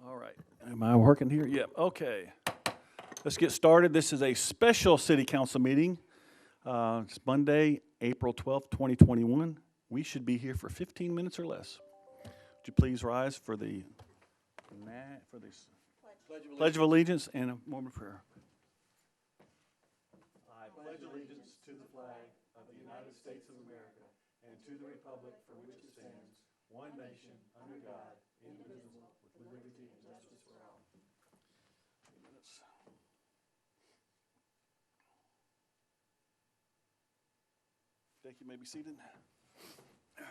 All right. Am I working here? Yep. Okay. Let's get started. This is a special city council meeting. It's Monday, April 12th, 2021. We should be here for 15 minutes or less. Would you please rise for the Pledge of Allegiance and a moment of prayer. I pledge allegiance to the flag of the United States of America and to the republic for which it stands, one nation, under God, indivisible, with liberty and justice for all. Thank you. You may be seated. I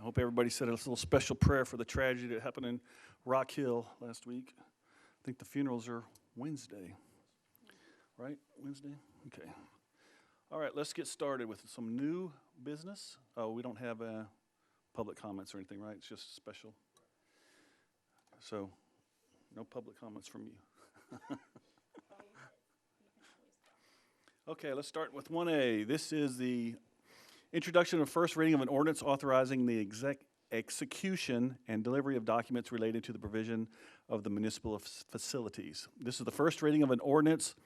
hope everybody said a little special prayer for the tragedy that happened in Rock Hill last week. I think the funerals are Wednesday, right? Wednesday? Okay. All right, let's get started with some new business. Oh, we don't have public comments or anything, right? It's just special. So, no public comments from you. Okay, let's start with 1A. This is the introduction and first reading of an ordinance authorizing the execution and delivery of documents related to the provision of the municipal facilities. This is the first reading of an ordinance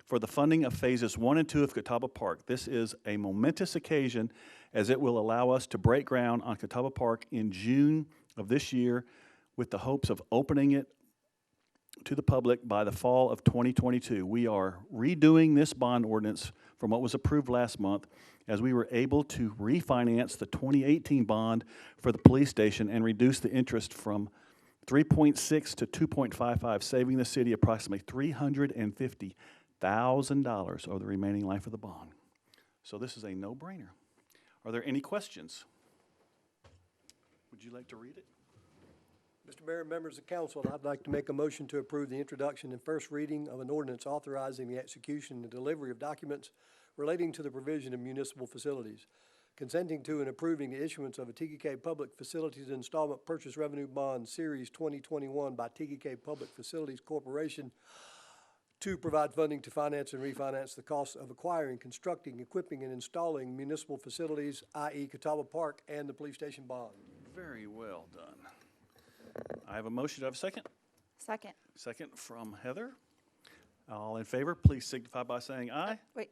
for the funding of phases 1 and 2 of Catawba Park. This is a momentous occasion as it will allow us to break ground on Catawba Park in June of this year with the hopes of opening it to the public by the fall of 2022. We are redoing this bond ordinance from what was approved last month as we were able to refinance the 2018 bond for the police station and reduce the interest from 3.6 to 2.55, saving the city approximately $350,000 over the remaining life of the bond. So this is a no-brainer. Are there any questions? Would you like to read it? Mr. Mayor, members of council, I'd like to make a motion to approve the introduction and first reading of an ordinance authorizing the execution and delivery of documents relating to the provision of municipal facilities, consenting to and approving the issuance of a TKK Public Facilities Installment Purchase Revenue Bond Series 2021 by TKK Public Facilities Corporation to provide funding to finance and refinance the costs of acquiring, constructing, equipping, and installing municipal facilities, i.e. Catawba Park and the police station bond. Very well done. I have a motion. Do I have a second? Second. Second from Heather. All in favor, please signify by saying aye. Wait.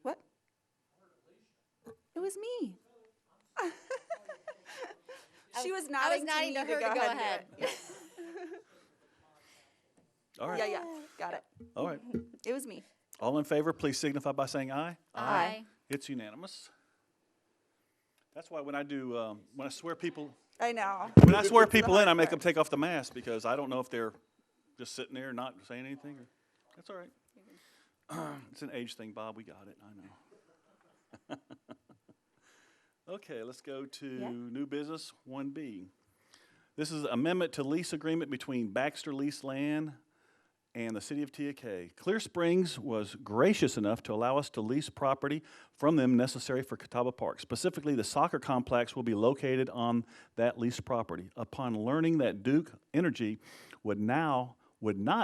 What? It was me. She was nodding to me to her to go ahead. All right. Yeah, got it. All right. It was me. All in favor, please signify by saying aye. Aye. It's unanimous. That's why when I do, when I swear people, I know. when I swear people in, I make them take off the mask because I don't know if they're just sitting there not saying anything. That's all right. It's an age thing, Bob. We got it. I know. Okay, let's go to new business 1B. This is amendment to lease agreement between Baxter Lease Land and the City of TK. Clear Springs was gracious enough to allow us to lease property from them necessary for Catawba Park. Specifically, the soccer complex will be located on that leased property. Upon learning that Duke Energy would not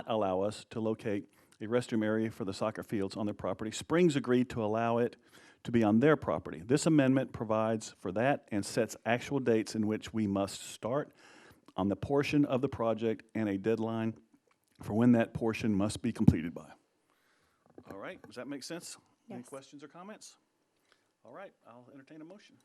allow us to locate a restroom area for the soccer fields on their property, Springs agreed to allow it to be on their property. This amendment provides for that and sets actual dates in which we must start on the portion of the project and a deadline for when that portion must be completed by. All right, does that make sense? Any Yes. questions or comments? All right, I'll entertain a motion.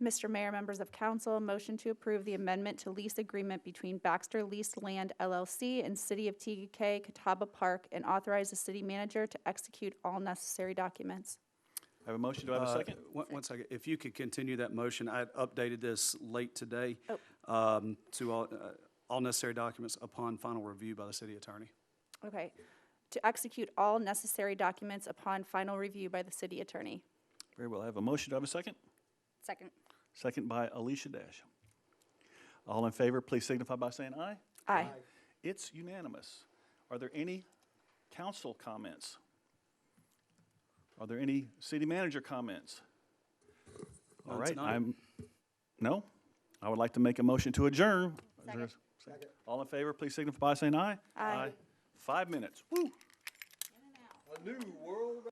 Mr. Mayor, members of council, motion to approve the amendment to lease agreement between Baxter Leased Land LLC and City of TK Catawba Park and authorize the city manager to execute all necessary documents. I have a motion, do I have a second? One second. If you could continue that motion, I had updated this late today to all necessary documents upon final review by the city attorney. Okay. To execute all necessary documents upon final review by the city attorney. Very well, I have a motion, do I have a second? Second. Second by Alicia Dash. All in favor, please signify by saying aye. Aye. It's unanimous. Are there any council comments? Are there any city manager comments? All right, no? I would like to make a motion to adjourn. Second. All in favor, please signify by saying aye. Aye. 5 minutes. Woo. A new world.